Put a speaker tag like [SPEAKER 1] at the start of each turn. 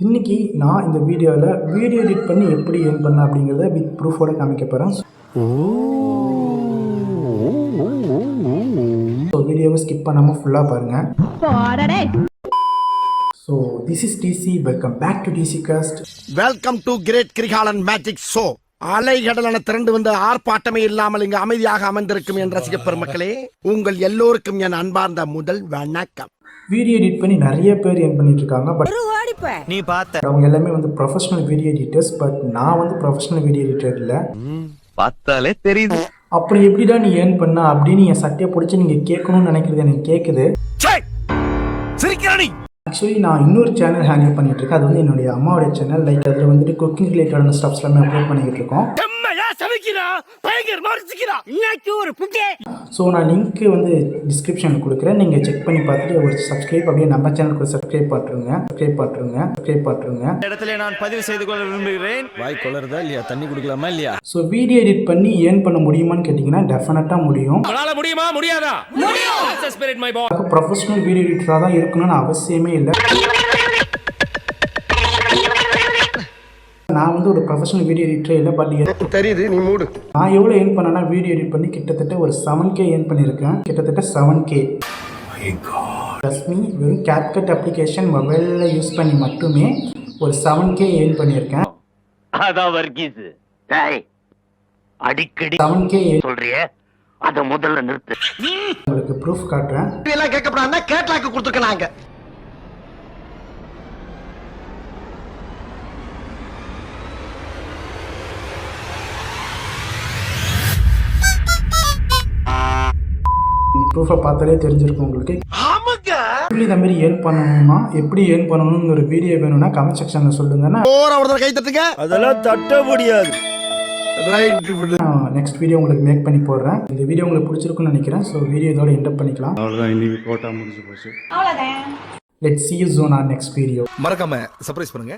[SPEAKER 1] இன்றைக்கி நான் இந்த வீடியோவில் வீடியோ எடிட் பண்ணி எப்படி ஏர்ன் பண்ண அப்படிங்கிறத வித் ப்ரூஃபோட காமிக்க போகிறேன். ஸோ வீடியோவை ஸ்கிப் பண்ணாமல் ஃபுல்லாக பாருங்கள். So this is DC. Welcome back to DC cast.
[SPEAKER 2] Welcome to great Kirikalan magic show. அலைகடலான திரண்டு வந்து ஆர்ப்பாட்டமே இல்லாமல் இங்கு அமைதியாக அமர்ந்திருக்கும் என் ரசிக பெருமக்களே, உங்கள் எல்லோருக்கும் என் அன்பார்ந்த முதல் வணக்கம்.
[SPEAKER 1] வீடியோ எடிட் பண்ணி நிறைய பேர் ஏர்ன் பண்ணிட்டு இருக்காங்க. பட்
[SPEAKER 3] நீ பார்த்த
[SPEAKER 1] அவங்க எல்லாமே வந்து ப்ரொஃபஷனல் வீடியோ எடிட்டர்ஸ். பட் நான் வந்து ப்ரொஃபஷனல் வீடியோ எடிட்டர் இல்லை.
[SPEAKER 3] பார்த்தாலே தெரியுது.
[SPEAKER 1] அப்படி எப்படிடா நீ ஏர்ன் பண்ண அப்படின்னு என் சட்டையை பிடிச்சி நீங்கள் கேட்கணும்னு நினைக்கிறது எனக்கு கேட்குது. ஆக்சுவலி நான் இன்னொரு சேனல் ஹேண்டில் பண்ணிட்டு இருக்கேன். அது வந்து என்னுடைய அம்மாவோட சேனல். லைக் அதில் வந்துட்டு குக்கிங் ரிலேட்டடான ஸ்டப்ஸ் எல்லாமே அப்லோட் பண்ணிக்கிட்டு இருக்கோம். ஸோ நான் லிங்க் வந்து டிஸ்கிரிப்ஷனில் கொடுக்குறேன். நீங்கள் செக் பண்ணி பார்த்துட்டு ஒரு சப்ஸ்கிரைப் அப்படியே நம்ம சேனலுக்கு சப்ஸ்கிரைப் பண்ணுறேங்க.
[SPEAKER 3] இடத்துல நான் பதிவு செய்து கொள்ள விரும்புகிறேன். வாய் கொளருதா இல்லையா? தண்ணி குடிக்கலாமா இல்லையா?
[SPEAKER 1] ஸோ வீடியோ எடிட் பண்ணி ஏர்ன் பண்ண முடியுமான்னு கேட்டிங்கன்னா டெஃபினட்டாக முடியும்.
[SPEAKER 3] முடியுமா முடியாதா?
[SPEAKER 1] ப்ரொஃபஷனல் வீடியோ எடிட்டராக தான் இருக்கணும்னு அவசியமே இல்லை. நான் வந்து ஒரு ப்ரொஃபஷனல் வீடியோ எடிட்டரே இல்லை. பட்
[SPEAKER 2] தெரியுது, நீ மூடு.
[SPEAKER 1] நான் எவ்வளோ ஏர்ன் பண்ணேன்னா வீடியோ எடிட் பண்ணி கிட்டத்தட்ட ஒரு 7K ஏர்ன் பண்ணியிருக்கேன். கிட்டத்தட்ட 7K. ரஸ்மி வெறும் கேப்கட் அப்ளிகேஷன் மொபைலில் யூஸ் பண்ணி மட்டுமே ஒரு 7K ஏர்ன் பண்ணியிருக்கேன்.
[SPEAKER 4] அதான் வர்கீஸ் அடிக்கடி
[SPEAKER 1] 7K
[SPEAKER 4] சொல்றியே, அத முதல்ல நிறுத்து.
[SPEAKER 1] உங்களுக்கு ப்ரூஃப் காட்டுறேன்.
[SPEAKER 2] எல்லாம் கேட்கப்படாதுன்னா கேட்லாக்கு கொடுத்துருக்க நாங்க.
[SPEAKER 1] ப்ரூஃபை பார்த்தாலே தெரிஞ்சிருக்கும் உங்களுக்கு. எப்படி இந்த மாதிரி ஏர்ன் பண்ணணும்னா எப்படி ஏர்ன் பண்ணணும்னு ஒரு வீடியோ வேணும்னா கமெண்ட் செக்ஷனில் சொல்லுங்கன்னா
[SPEAKER 2] கை தட்டுங்க.
[SPEAKER 3] அதெல்லாம் தட்ட முடியாது.
[SPEAKER 1] நெக்ஸ்ட் வீடியோ உங்களுக்கு மேக் பண்ணி போடுறேன். இந்த வீடியோ உங்களுக்கு பிடிச்சிருக்குன்னு நினைக்கிறேன். ஸோ வீடியோ இதோட எண்ட் அப் பண்ணிக்கலாம்.
[SPEAKER 5] அவ்வளோதான், இன்னைக்கு போட்டா முடிஞ்சு போச்சு.
[SPEAKER 1] Let's see you soon on next video.
[SPEAKER 2] மறக்காம சர்ப்ரைஸ் பண்ணுங்க.